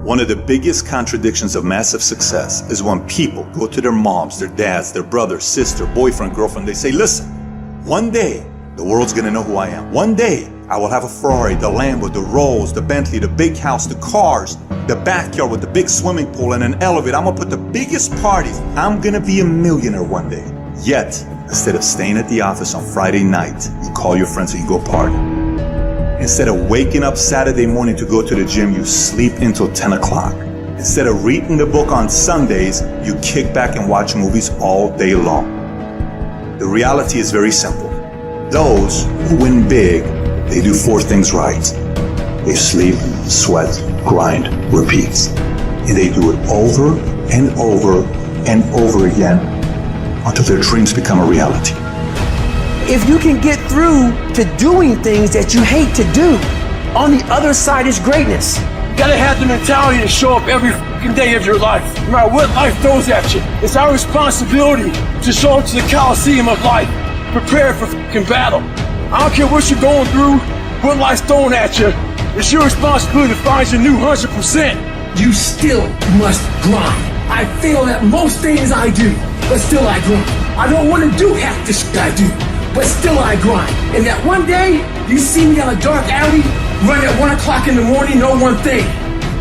One of the biggest contradictions of massive success is when people go to their moms, their dads, their brother, sister, boyfriend, girlfriend, they say, listen, one day the world's gonna know who I am. One day I will have a Ferrari, the Lambo, the Rolls, the Bentley, the big house, the cars, the backyard with the big swimming pool and an elevator. I'm gonna put the biggest parties. I'm gonna be a millionaire one day. Yet, instead of staying at the office on Friday night, you call your friends and you go party. Instead of waking up Saturday morning to go to the gym, you sleep until 10 o'clock. Instead of reading the book on Sundays, you kick back and watch movies all day long. The reality is very simple. Those who win big, they do 4 things right. They sleep, sweat, grind, repeat. And they do it over and over and over again until their dreams become a reality. If you can get through to doing things that you hate to do, on the other side is greatness. You gotta have the mentality to show up every fucking day of your life, no matter what life throws at you. It's our responsibility to show up to the Coliseum of life, prepared for fucking battle. I don't care what you're going through, what life's throwing at you. It's your responsibility to find your new 100%. You still must grind. I fail at most things I do, but still I grind. I don't want to do half the shit I do, but still I grind. And that one day, you see me on a dark alley, run at 1 o'clock in the morning, know one thing,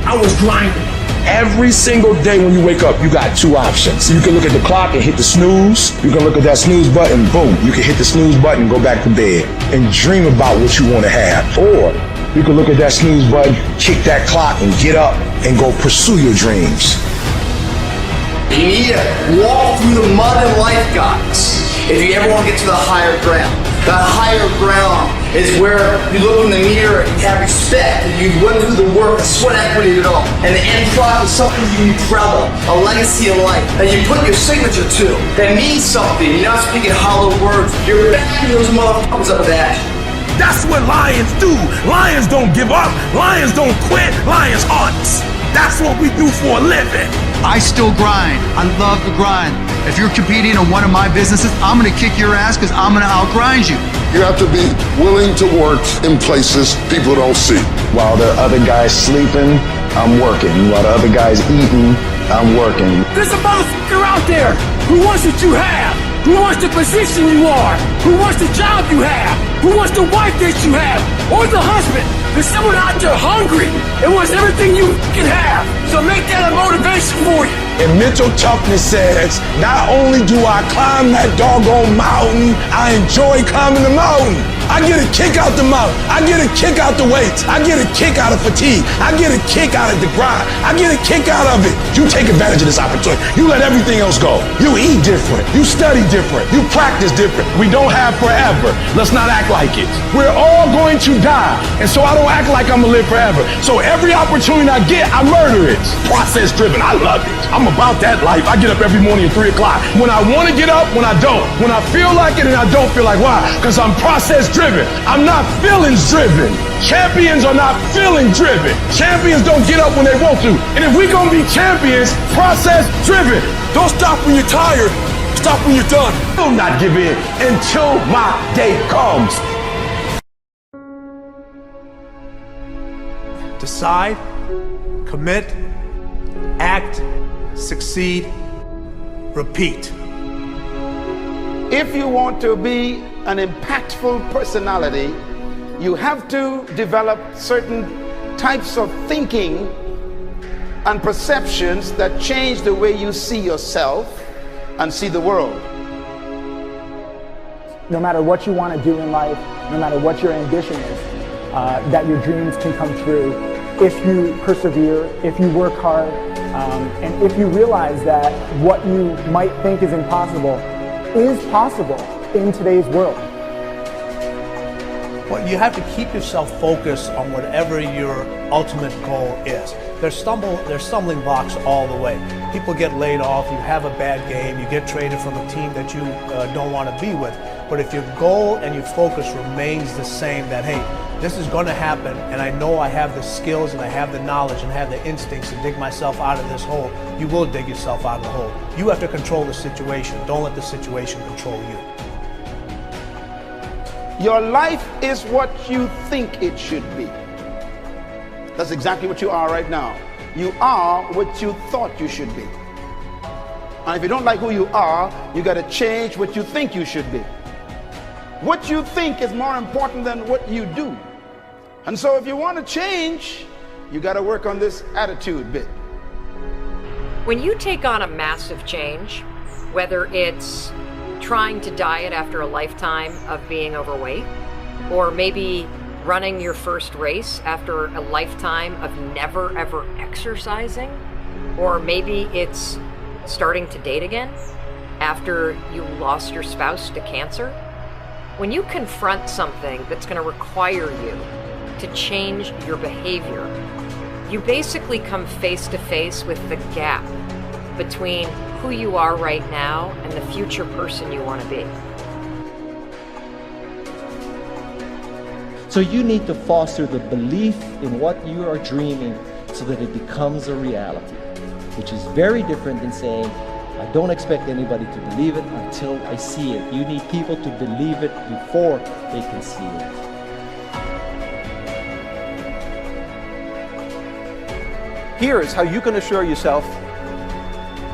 I was grinding. Every single day when you wake up, you got 2 options. You can look at the clock and hit the snooze. You can look at that snooze button, boom. You can hit the snooze button and go back to bed and dream about what you want to have. Or you can look at that snooze button, kick that clock and get up and go pursue your dreams. You need to walk through the mud in life, guys, if you ever want to get to the higher ground. The higher ground is where you look in the mirror and you have respect and you went through the work, the sweat equity of it all. And the end product is something you be proud of, a legacy of life that you put your signature to, that means something. You're not speaking hollow words. You're backing those motherfuckers up with action. That's what lions do. Lions don't give up. Lions don't quit. Lions hunt. That's what we do for a living. I still grind. I love to grind. If you're competing in one of my businesses, I'm gonna kick your ass because I'm gonna outgrind you. You have to be willing to work in places people don't see. While the other guy's sleeping, I'm working. While the other guy's eating, I'm working. There's a motherfucker out there who wants what you have, who wants the position you are, who wants the job you have, who wants the wife that you have, or the husband. There's someone out there hungry and wants everything you can have. So make that a motivation for you. And mental toughness says, not only do I climb that doggone mountain, I enjoy climbing the mountain. I get a kick out the mountain. I get a kick out the weights. I get a kick out of fatigue. I get a kick out of the grind. I get a kick out of it. You take advantage of this opportunity. You let everything else go. You eat different. You study different. You practice different. We don't have forever. Let's not act like it. We're all going to die. And so I don't act like I'm gonna live forever. So every opportunity I get, I murder it. Process driven. I love it. I'm about that life. I get up every morning at 3 o'clock. When I want to get up, when I don't. When I feel like it and I don't feel like, why? Because I'm process driven. I'm not feelings driven. Champions are not feeling driven. Champions don't get up when they want to. And if we're gonna be champions, process driven. Don't stop when you're tired. Stop when you're done. Will not give in until my day comes. Decide, commit, act, succeed, repeat. If you want to be an impactful personality, you have to develop certain types of thinking and perceptions that change the way you see yourself and see the world. No matter what you want to do in life, no matter what your ambition is, that your dreams can come true if you persevere, if you work hard, and if you realize that what you might think is impossible is possible in today's world. Well, you have to keep yourself focused on whatever your ultimate goal is. There's stumbling blocks all the way. People get laid off, you have a bad game, you get traded from a team that you don't want to be with. But if your goal and your focus remains the same, that hey, this is going to happen, and I know I have the skills and I have the knowledge and have the instincts to dig myself out of this hole, you will dig yourself out of the hole. You have to control the situation. Don't let the situation control you. Your life is what you think it should be. That's exactly what you are right now. You are what you thought you should be. And if you don't like who you are, you got to change what you think you should be. What you think is more important than what you do. And so if you want to change, you got to work on this attitude bit. When you take on a massive change, whether it's trying to diet after a lifetime of being overweight, or maybe running your first race after a lifetime of never ever exercising, or maybe it's starting to date again after you lost your spouse to cancer, when you confront something that's going to require you to change your behavior, you basically come face to face with the gap between who you are right now and the future person you want to be. So you need to foster the belief in what you are dreaming so that it becomes a reality, which is very different than saying, I don't expect anybody to believe it until I see it. You need people to believe it before they can see it. Here is how you can assure yourself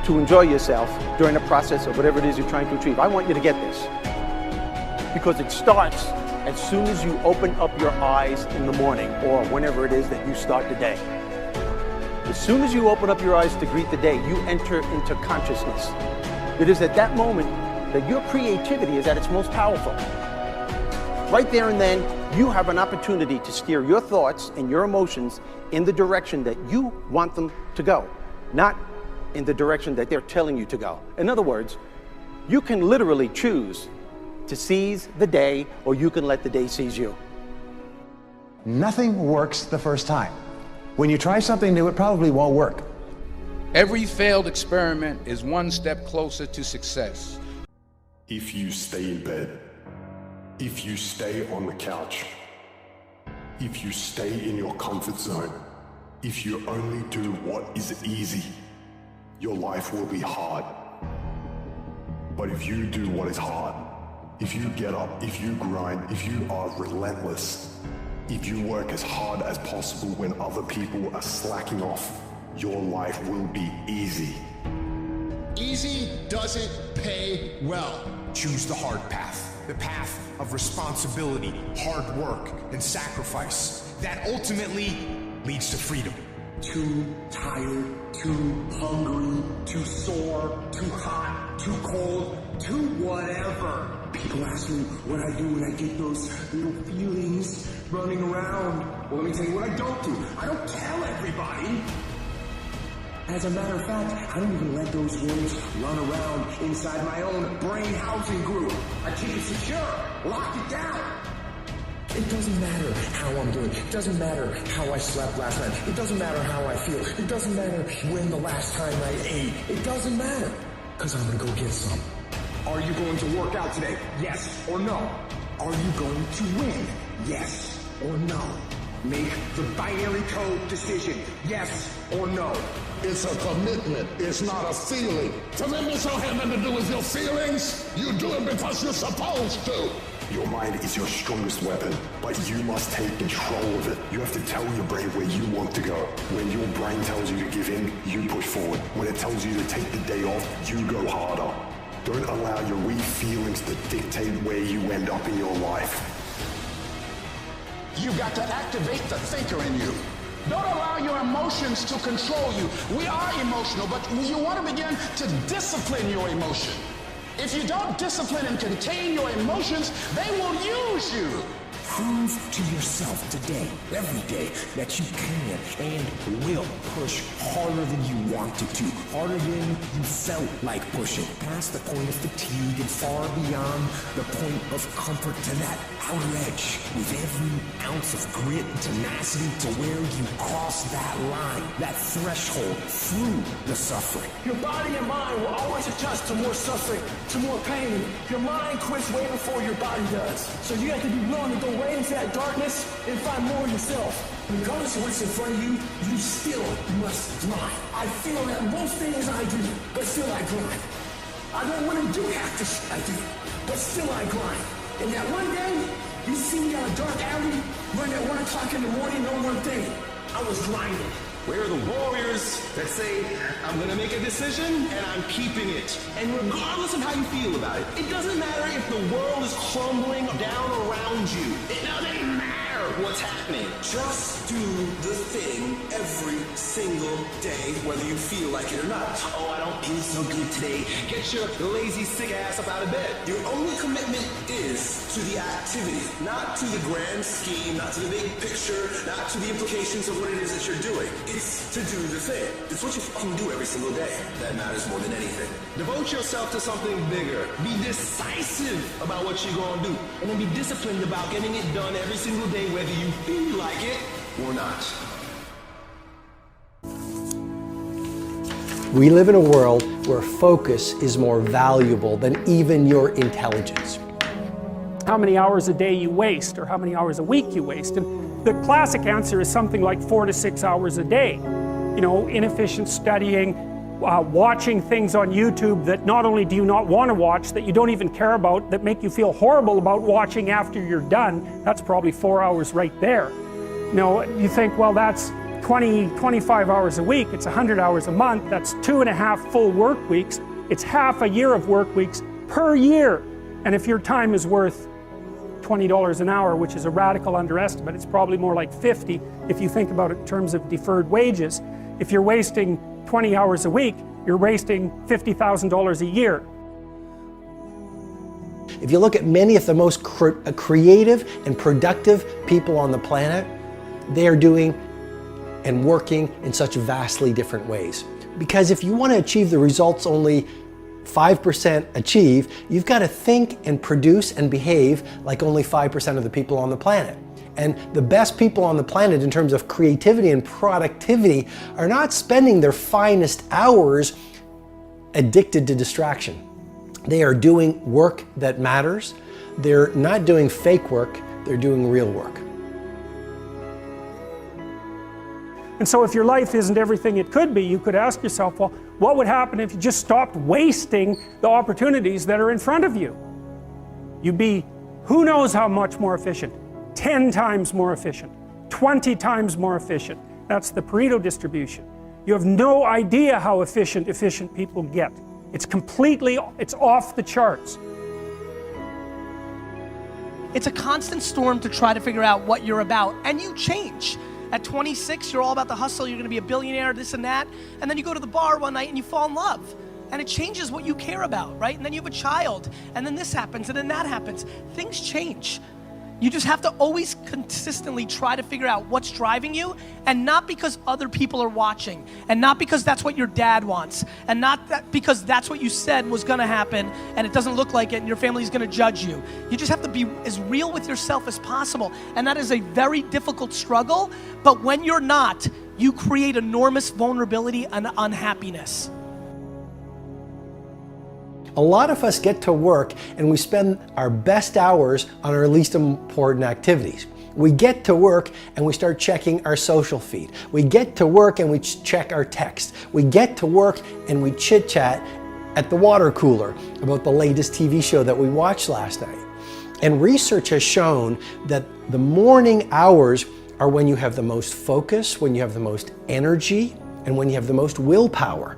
to enjoy yourself during the process of whatever it is you're trying to achieve. I want you to get this, because it starts as soon as you open up your eyes in the morning or whenever it is that you start the day. As soon as you open up your eyes to greet the day, you enter into consciousness. It is at that moment that your creativity is at its most powerful. Right there and then, you have an opportunity to steer your thoughts and your emotions in the direction that you want them to go, not in the direction that they're telling you to go. In other words, you can literally choose to seize the day, or you can let the day seize you. Nothing works the first time. When you try something new, it probably won't work. Every failed experiment is one step closer to success. If you stay in bed, if you stay on the couch, if you stay in your comfort zone, if you only do what is easy, your life will be hard. But if you do what is hard, if you get up, if you grind, if you are relentless, if you work as hard as possible when other people are slacking off, your life will be easy. Easy doesn't pay well. Choose the hard path, the path of responsibility, hard work, and sacrifice. That ultimately leads to freedom. Too tired, too hungry, too sore, too hot, too cold, too whatever. People ask me what I do when I get those little feelings running around. Well, let me tell you what I don't do. I don't tell everybody. As a matter of fact, I don't even let those words run around inside my own brain housing group. I keep it secure, lock it down. It doesn't matter how I'm doing. It doesn't matter how I slept last night. It doesn't matter how I feel. It doesn't matter when the last time I ate. It doesn't matter, because I'm going to go get some. Are you going to work out today? Yes or no? Are you going to win? Yes or no? Make the binary code decision. Yes or no? It's a commitment. It's not a feeling. Commitments don't have nothing to do with your feelings. You do it because you're supposed to. Your mind is your strongest weapon, but you must take control of it. You have to tell your brain where you want to go. When your brain tells you to give in, you push forward. When it tells you to take the day off, you go harder. Don't allow your weak feelings to dictate where you end up in your life. You got to activate the thinker in you. Don't allow your emotions to control you. We are emotional, but you want to begin to discipline your emotion. If you don't discipline and contain your emotions, they will use you. Prove to yourself today, every day, that you can and will push harder than you wanted to, harder than you felt like pushing, past the point of fatigue and far beyond the point of comfort to that outer edge, with every ounce of grit and tenacity to where you cross that line, that threshold through the suffering. Your body and mind will always adjust to more suffering, to more pain. Your mind quits way before your body does. So you have to be willing to go way into that darkness and find more yourself. Regardless of what's in front of you, you still must grind. I feel that most things I do, but still I grind. I don't want to do half the shit I do, but still I grind. And that one day, you see me on a dark alley, running at 1 o'clock in the morning, know one thing. I was grinding. Where are the warriors that say, I'm gonna make a decision and I'm keeping it? And regardless of how you feel about it, it doesn't matter if the world is crumbling down around you. It doesn't matter what's happening. Just do the thing every single day, whether you feel like it or not. Oh, I don't feel so good today. Get your lazy, sick ass up out of bed. Your only commitment is to the activity, not to the grand scheme, not to the big picture, not to the implications of what it is that you're doing. It's to do the thing. It's what you fucking do every single day that matters more than anything. Devote yourself to something bigger. Be decisive about what you're gonna do. And then be disciplined about getting it done every single day, whether you feel like it or not. We live in a world where focus is more valuable than even your intelligence. How many hours a day you waste or how many hours a week you waste. And the classic answer is something like 4 to 6 hours a day. You know, inefficient studying, watching things on YouTube that not only do you not want to watch, that you don't even care about, that make you feel horrible about watching after you're done. That's probably 4 hours right there. You know, you think, well, that's 25 hours a week, it's 100 hours a month, that's 2.5 full work weeks, it's half a year of work weeks per year. And if your time is worth $20 an hour, which is a radical underestimate, it's probably more like 50 if you think about it in terms of deferred wages. If you're wasting 20 hours a week, you're wasting $50,000 a year. If you look at many of the most creative and productive people on the planet, they are doing and working in such vastly different ways. Because if you want to achieve the results only 5% achieve, you've got to think and produce and behave like only 5% of the people on the planet. And the best people on the planet in terms of creativity and productivity are not spending their finest hours addicted to distraction. They are doing work that matters. They're not doing fake work, they're doing real work. And so if your life isn't everything it could be, you could ask yourself, well, what would happen if you just stopped wasting the opportunities that are in front of you? You'd be who knows how much more efficient. 10 times more efficient, 20 times more efficient. That's the Pareto distribution. You have no idea how efficient people get. It's off the charts. It's a constant storm to try to figure out what you're about, and you change. At 26, you're all about the hustle, you're gonna be a billionaire, this and that, and then you go to the bar one night and you fall in love. And it changes what you care about, right? And then you have a child, and then this happens, and then that happens. Things change. You just have to always consistently try to figure out what's driving you, and not because other people are watching, and not because that's what your dad wants, and not because that's what you said was gonna happen, and it doesn't look like it, and your family's gonna judge you. You just have to be as real with yourself as possible, and that is a very difficult struggle, but when you're not, you create enormous vulnerability and unhappiness. A lot of us get to work and we spend our best hours on our least important activities. We get to work and we start checking our social feed. We get to work and we check our text. We get to work and we chit chat at the water cooler about the latest TV show that we watched last night. And research has shown that the morning hours are when you have the most focus, when you have the most energy, and when you have the most willpower.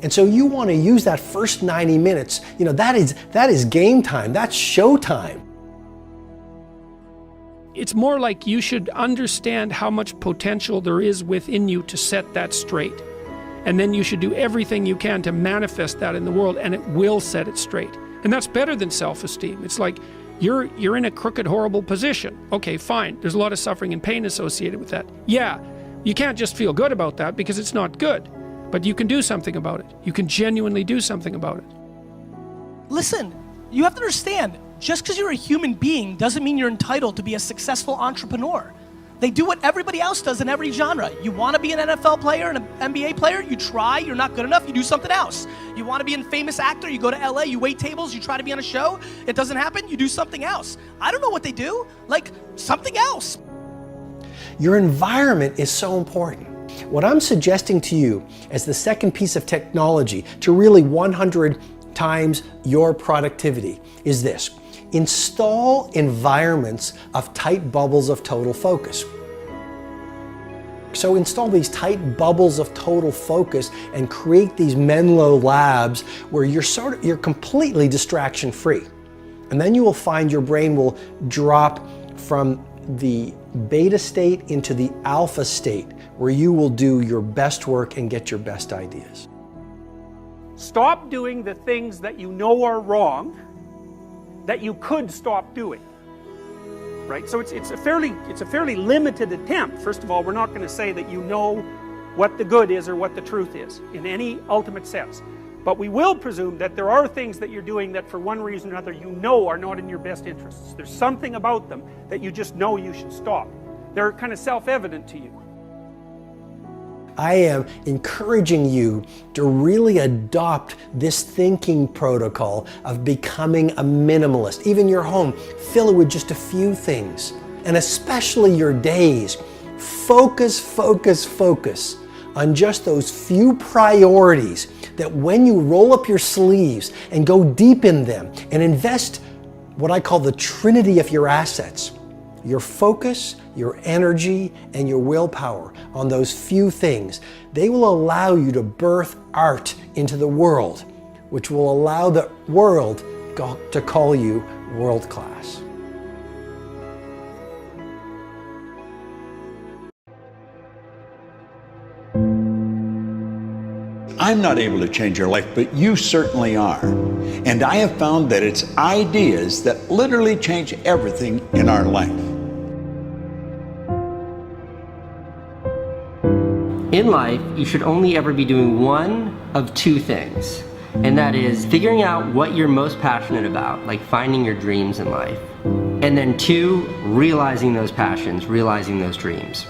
And so you want to use that first 90 minutes, you know, that is game time, that's show time. It's more like you should understand how much potential there is within you to set that straight. And then you should do everything you can to manifest that in the world, and it will set it straight. And that's better than self-esteem. It's like you're in a crooked, horrible position. Okay, fine, there's a lot of suffering and pain associated with that. Yeah, you can't just feel good about that because it's not good. But you can do something about it. You can genuinely do something about it. Listen, you have to understand, just because you're a human being doesn't mean you're entitled to be a successful entrepreneur. They do what everybody else does in every genre. You want to be an NFL player and an NBA player, you try, you're not good enough, you do something else. You want to be a famous actor, you go to LA, you wait tables, you try to be on a show, it doesn't happen, you do something else. I don't know what they do, like something else. Your environment is so important. What I'm suggesting to you as the second piece of technology to really 100 times your productivity is this. Install environments of tight bubbles of total focus. So install these tight bubbles of total focus and create these Menlo labs where you're completely distraction free. And then you will find your brain will drop from the beta state into the alpha state, where you will do your best work and get your best ideas. Stop doing the things that you know are wrong that you could stop doing. Right? So it's a fairly limited attempt. First of all, we're not going to say that you know what the good is or what the truth is in any ultimate sense. But we will presume that there are things that you're doing that for one reason or another you know are not in your best interests. There's something about them that you just know you should stop. They're kind of self-evident to you. I am encouraging you to really adopt this thinking protocol of becoming a minimalist. Even your home, fill it with just a few things. And especially your days. Focus, focus, focus on just those few priorities that when you roll up your sleeves and go deep in them and invest what I call the trinity of your assets, your focus, your energy, and your willpower on those few things, they will allow you to birth art into the world, which will allow the world to call you world class. I'm not able to change your life, but you certainly are. And I have found that it's ideas that literally change everything in our life. In life, you should only ever be doing one of two things, and that is figuring out what you're most passionate about, like finding your dreams in life. And then two, realizing those passions, realizing those dreams.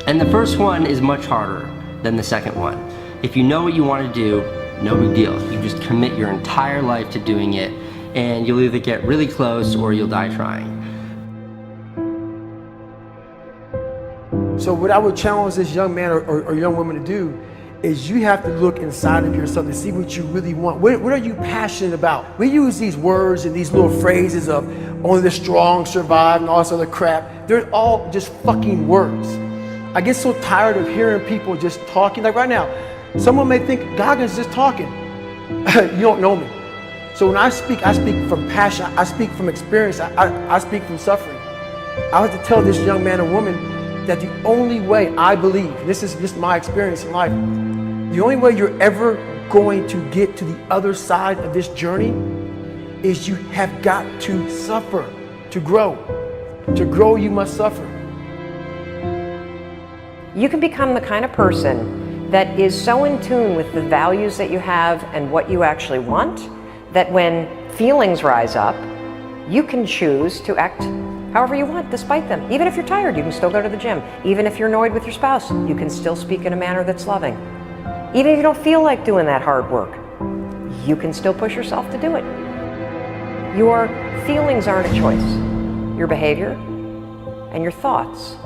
And the first one is much harder than the second one. If you know what you want to do, no big deal. You just commit your entire life to doing it, and you'll either get really close or you'll die trying. So what I would challenge this young man or young woman to do is you have to look inside of yourself to see what you really want. What are you passionate about? We use these words and these little phrases of only the strong survive and all this other crap. They're all just fucking words. I get so tired of hearing people just talking. Like right now, someone may think Goggins is just talking. You don't know me. So when I speak from passion. I speak from experience. I speak from suffering. I have to tell this young man or woman that the only way I believe, this is my experience in life, the only way you're ever going to get to the other side of this journey is you have got to suffer to grow. To grow, you must suffer. You can become the kind of person that is so in tune with the values that you have and what you actually want, that when feelings rise up, you can choose to act however you want despite them. Even if you're tired, you can still go to the gym. Even if you're annoyed with your spouse, you can still speak in a manner that's loving. Even if you don't feel like doing that hard work, you can still push yourself to do it. Your feelings aren't a choice. Your behavior and your thoughts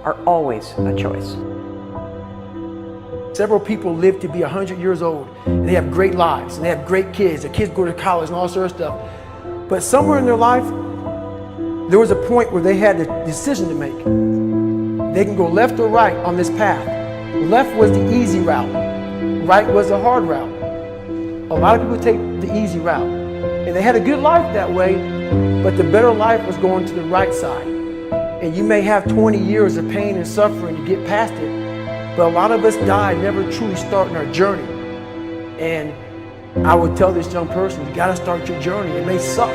are always a choice. Several people live to be 100 years old, and they have great lives, and they have great kids. Their kids go to college and all sorts of stuff. But somewhere in their life, there was a point where they had a decision to make. They can go left or right on this path. Left was the easy route. Right was the hard route. A lot of people take the easy route. And they had a good life that way, but the better life was going to the right side. And you may have 20 years of pain and suffering to get past it, but a lot of us die never truly starting our journey. And I would tell this young person, you gotta start your journey. It may suck,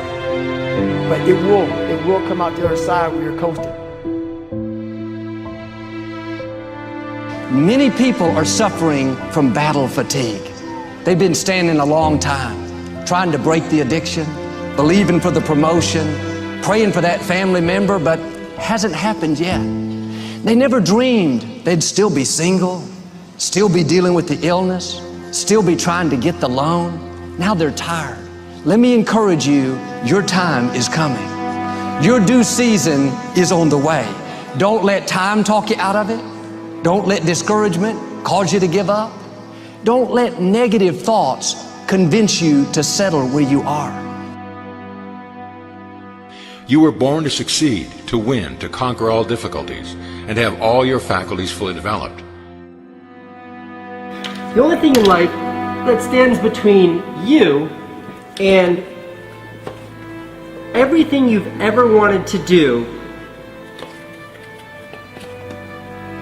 but it will come out the other side where you're coasting. Many people are suffering from battle fatigue. They've been standing a long time, trying to break the addiction, believing for the promotion, praying for that family member, but hasn't happened yet. They never dreamed they'd still be single, still be dealing with the illness, still be trying to get the loan. Now they're tired. Let me encourage you, your time is coming. Your due season is on the way. Don't let time talk you out of it. Don't let discouragement cause you to give up. Don't let negative thoughts convince you to settle where you are. You were born to succeed, to win, to conquer all difficulties, and have all your faculties fully developed. The only thing in life that stands between you and everything you've ever wanted to do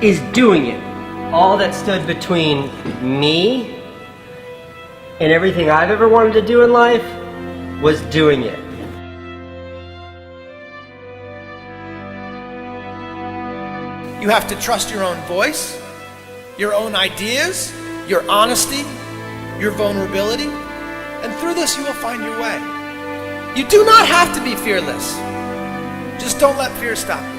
is doing it. All that stood between me and everything I've ever wanted to do in life was doing it. You have to trust your own voice, your own ideas, your honesty, your vulnerability, and through this you will find your way. You do not have to be fearless. Just don't let fear stop you.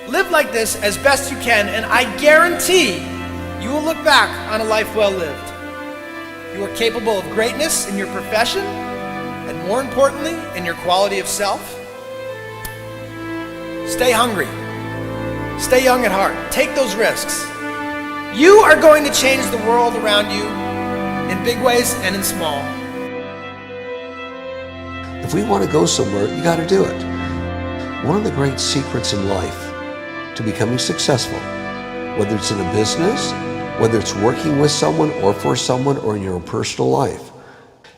Live like this as best you can, and I guarantee you will look back on a life well lived. You are capable of greatness in your profession, and more importantly, in your quality of self. Stay hungry. Stay young at heart. Take those risks. You are going to change the world around you in big ways and in small. If we want to go somewhere, you got to do it. One of the great secrets in life to becoming successful, whether it's in a business, whether it's working with someone or for someone or in your own personal life,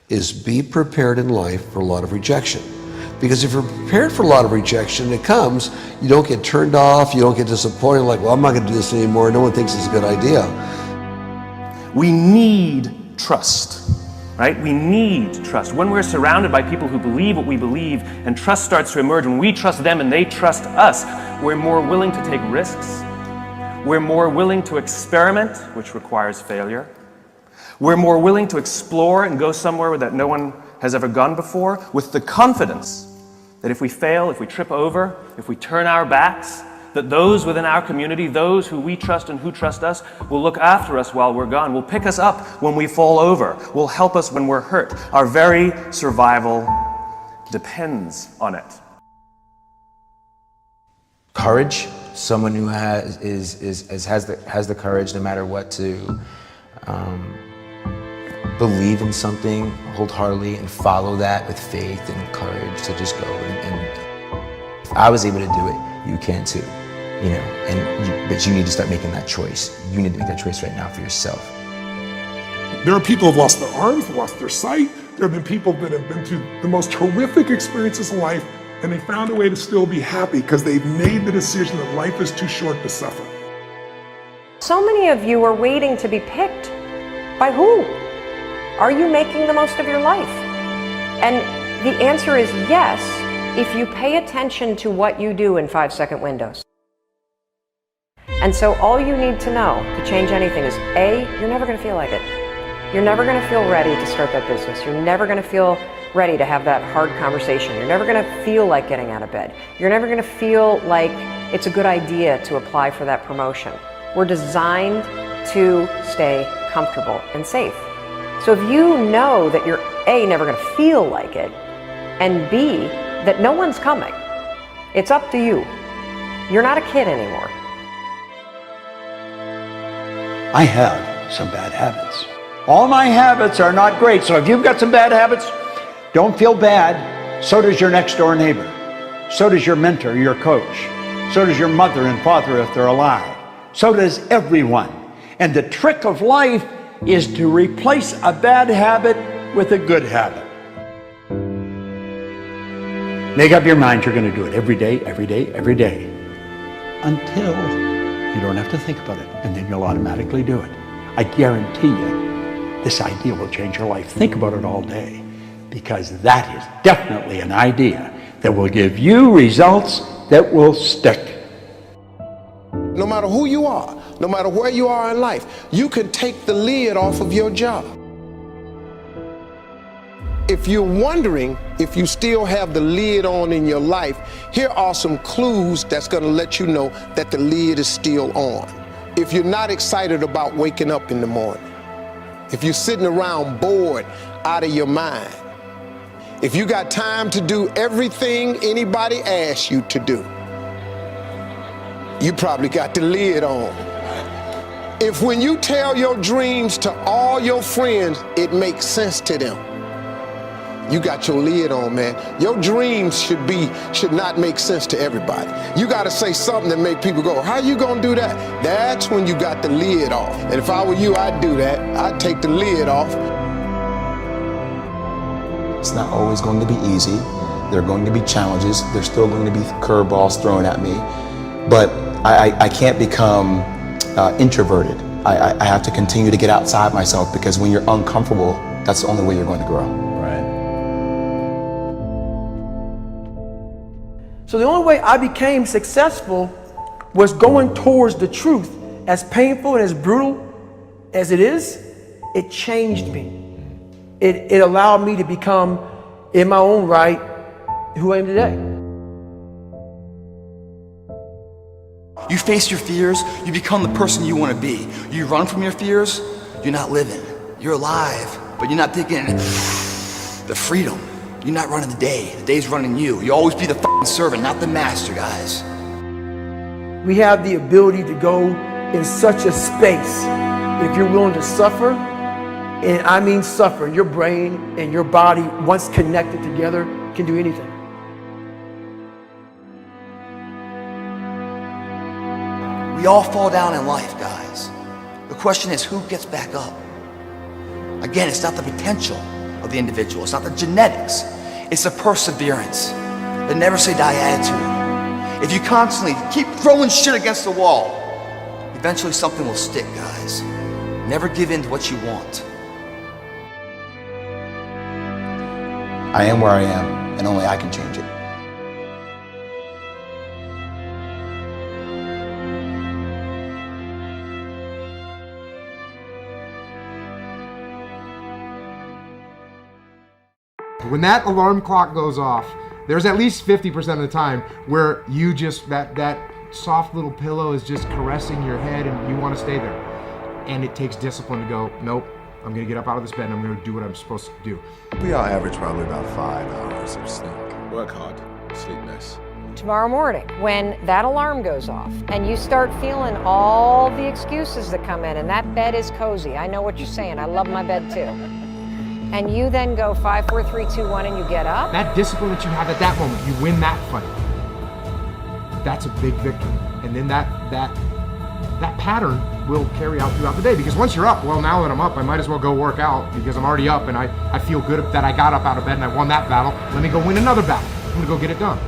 is be prepared in life for a lot of rejection. Because if you're prepared for a lot of rejection, it comes, you don't get turned off, you don't get disappointed, like, well, I'm not going to do this anymore, no one thinks it's a good idea. We need trust, right? We need trust. When we're surrounded by people who believe what we believe and trust starts to emerge, when we trust them and they trust us, we're more willing to take risks. We're more willing to experiment, which requires failure. We're more willing to explore and go somewhere that no one has ever gone before, with the confidence that if we fail, if we trip over, if we turn our backs, that those within our community, those who we trust and who trust us, will look after us while we're gone, will pick us up when we fall over, will help us when we're hurt. Our very survival depends on it. Courage, someone who has the courage no matter what to believe in something wholeheartedly and follow that with faith and courage to just go. And if I was able to do it, you can too. You know, but you need to start making that choice. You need to make that choice right now for yourself. There are people who have lost their arms, lost their sight. There have been people that have been through the most horrific experiences in life, and they found a way to still be happy because they've made the decision that life is too short to suffer. So many of you are waiting to be picked. By who? Are you making the most of your life? And the answer is yes, if you pay attention to what you do in 5-second windows. And so all you need to know to change anything is A, you're never going to feel like it. You're never going to feel ready to start that business. You're never going to feel ready to have that hard conversation. You're never going to feel like getting out of bed. You're never going to feel like it's a good idea to apply for that promotion. We're designed to stay comfortable and safe. So if you know that you're A, never going to feel like it, and B, that no one's coming, it's up to you. You're not a kid anymore. I have some bad habits. All my habits are not great, so if you've got some bad habits, don't feel bad. So does your next door neighbor. So does your mentor, your coach. So does your mother and father if they're alive. So does everyone. And the trick of life is to replace a bad habit with a good habit. Make up your mind you're going to do it every day, every day, every day, until you don't have to think about it, and then you'll automatically do it. I guarantee you, this idea will change your life. Think about it all day, because that is definitely an idea that will give you results that will stick. No matter who you are, no matter where you are in life, you can take the lid off of your job. If you're wondering if you still have the lid on in your life, here are some clues that's going to let you know that the lid is still on. If you're not excited about waking up in the morning, if you're sitting around bored out of your mind, if you got time to do everything anybody asks you to do, you probably got the lid on. If when you tell your dreams to all your friends, it makes sense to them, you got your lid on, man. Your dreams should not make sense to everybody. You got to say something that make people go, how you gonna do that? That's when you got the lid off. And if I were you, I'd do that. I'd take the lid off. It's not always going to be easy. There are going to be challenges. There's still going to be curveballs thrown at me. But I can't become introverted. I have to continue to get outside myself, because when you're uncomfortable, that's the only way you're going to grow. So the only way I became successful was going towards the truth. As painful and as brutal as it is, it changed me. It allowed me to become, in my own right, who I am today. You face your fears, you become the person you want to be. You run from your fears, you're not living. You're alive, but you're not taking the freedom. You're not running the day's running you. You always be the fucking servant, not the master, guys. We have the ability to go in such a space if you're willing to suffer, and I mean suffer. Your brain and your body, once connected together, can do anything. We all fall down in life, guys. The question is, who gets back up? Again, it's not the potential of the individual. It's not the genetics. It's the perseverance, the never say die attitude. If you constantly keep throwing shit against the wall, eventually something will stick, guys. Never give in to what you want. I am where I am, and only I can change it. When that alarm clock goes off, there's at least 50% of the time where you just, that soft little pillow is just caressing your head and you want to stay there. And it takes discipline to go, nope, I'm gonna get up out of this bed and I'm gonna do what I'm supposed to do. We all average probably about 5 hours of sleep. Work hard, sleep less. Tomorrow morning, when that alarm goes off and you start feeling all the excuses that come in, and that bed is cozy, I know what you're saying, I love my bed too. And you then go 5, 4, 3, 2, 1, and you get up. That discipline that you have at that moment, you win that fight. That's a big victory. And then that pattern will carry out throughout the day. Because once you're up, well, now that I'm up, I might as well go work out because I'm already up and I feel good that I got up out of bed and I won that battle. Let me go win another battle. I'm gonna go get it done.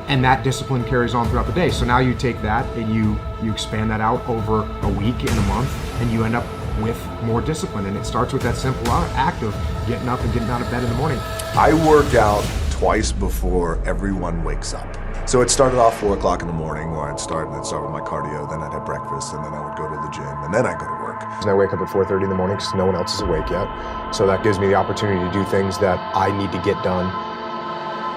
And that discipline carries on throughout the day. So now you take that and you expand that out over a week and a month, and you end up with more discipline. And it starts with that simple act of getting up and getting out of bed in the morning. I work out twice before everyone wakes up. So it started off 4 o'clock in the morning where I'd start with my cardio, then I'd have breakfast, and then I would go to the gym, and then I'd go to work. And I wake up at 4:30 in the morning because no one else is awake yet. So that gives me the opportunity to do things that I need to get done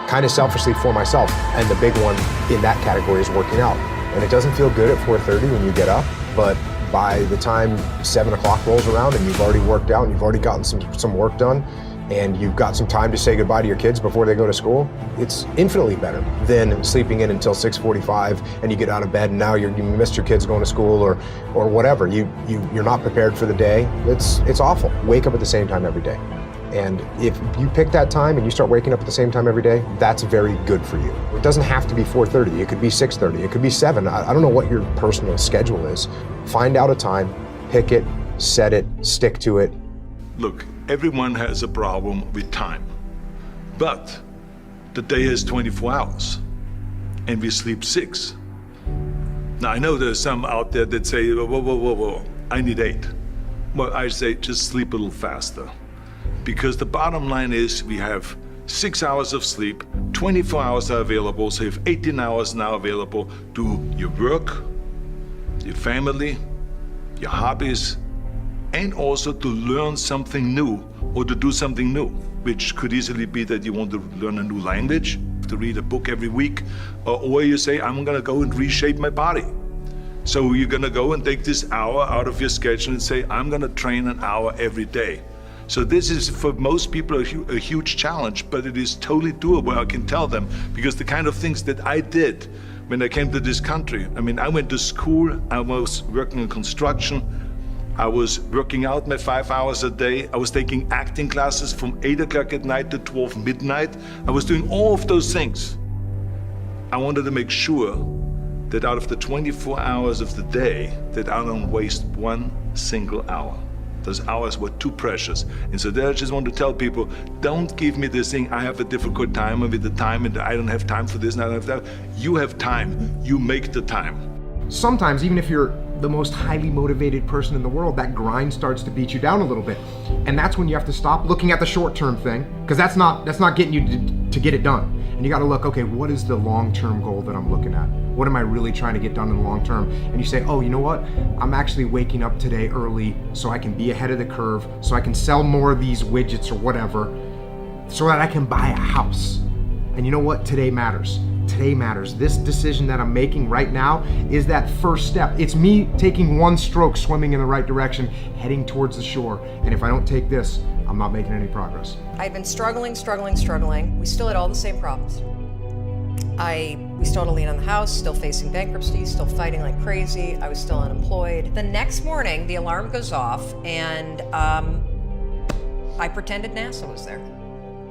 kind of selfishly for myself. And the big one in that category is working out. And it doesn't feel good at 4:30 when you get up, but by the time 7 o'clock rolls around and you've already worked out and you've already gotten some work done, and you've got some time to say goodbye to your kids before they go to school, it's infinitely better than sleeping in until 6:45 and you get out of bed and now you missed your kids going to school or whatever. You're not prepared for the day. It's awful. Wake up at the same time every day. And if you pick that time and you start waking up at the same time every day, that's very good for you. It doesn't have to be 4:30, it could be 6:30, it could be 7. I don't know what your personal schedule is. Find out a time, pick it, set it, stick to it. Look, everyone has a problem with time, but the day has 24 hours and we sleep 6. Now I know there's some out there that say, whoa, I need 8. Well, I say just sleep a little faster. Because the bottom line is we have 6 hours of sleep, 24 hours are available, so you have 18 hours now available to your work, your family, your hobbies, and also to learn something new or to do something new, which could easily be that you want to learn a new language, to read a book every week, or you say, I'm gonna go and reshape my body. So you're gonna go and take this hour out of your schedule and say, I'm gonna train an hour every day. So this is, for most people, a huge challenge, but it is totally doable, I can tell them, because the kind of things that I did when I came to this country, I mean, I went to school, I was working in construction, I was working out my 5 hours a day. I was taking acting classes from 8 o'clock at night to 12 midnight. I was doing all of those things. I wanted to make sure that out of the 24 hours of the day, that I don't waste one single hour. Those hours were too precious. And so there I just want to tell people, don't give me this thing, I have a difficult time with the time and I don't have time for this and I don't have that. You have time, you make the time. Sometimes, even if you're the most highly motivated person in the world, that grind starts to beat you down a little bit. And that's when you have to stop looking at the short-term thing, because that's not getting you to get it done. And you gotta look, okay, what is the long-term goal that I'm looking at? What am I really trying to get done in the long term? And you say, oh, you know what? I'm actually waking up today early so I can be ahead of the curve, so I can sell more of these widgets or whatever, so that I can buy a house. And you know what? Today matters. Today matters. This decision that I'm making right now is that first step. It's me taking one stroke, swimming in the right direction, heading towards the shore. And if I don't take this, I'm not making any progress. I'd been struggling. We still had all the same problems. We still had a lien on the house, still facing bankruptcy, still fighting like crazy. I was still unemployed. The next morning, the alarm goes off, and I pretended NASA was there.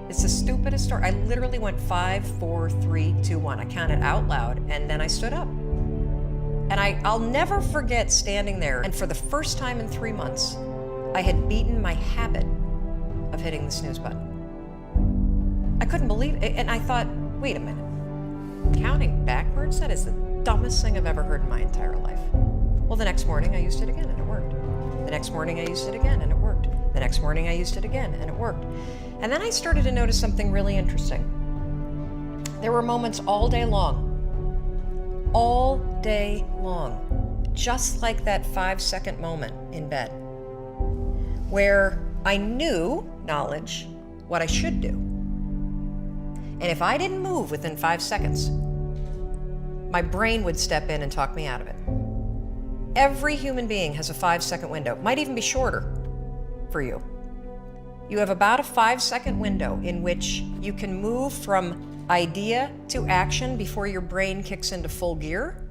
It's the stupidest story. I literally went 5, 4, 3, 2, 1. I counted out loud, and then I stood up. And I'll never forget standing there, and for the first time in 3 months, I had beaten my habit of hitting the snooze button. I couldn't believe it, and I thought, wait a minute. Counting backwards? That is the dumbest thing I've ever heard in my entire life. Well, the next morning I used it again and it worked. The next morning I used it again and it worked. The next morning I used it again and it worked. And then I started to notice something really interesting. There were moments all day long, just like that 5-second moment in bed, where I knew, knowledge, what I should do. And if I didn't move within 5 seconds, my brain would step in and talk me out of it. Every human being has a 5-second window, might even be shorter for you. You have about a 5-second window in which you can move from idea to action before your brain kicks into full gear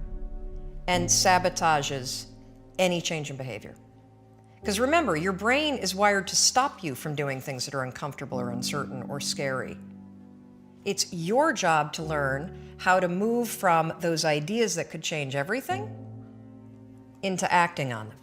and sabotages any change in behavior. Because remember, your brain is wired to stop you from doing things that are uncomfortable or uncertain or scary. It's your job to learn how to move from those ideas that could change everything into acting on them.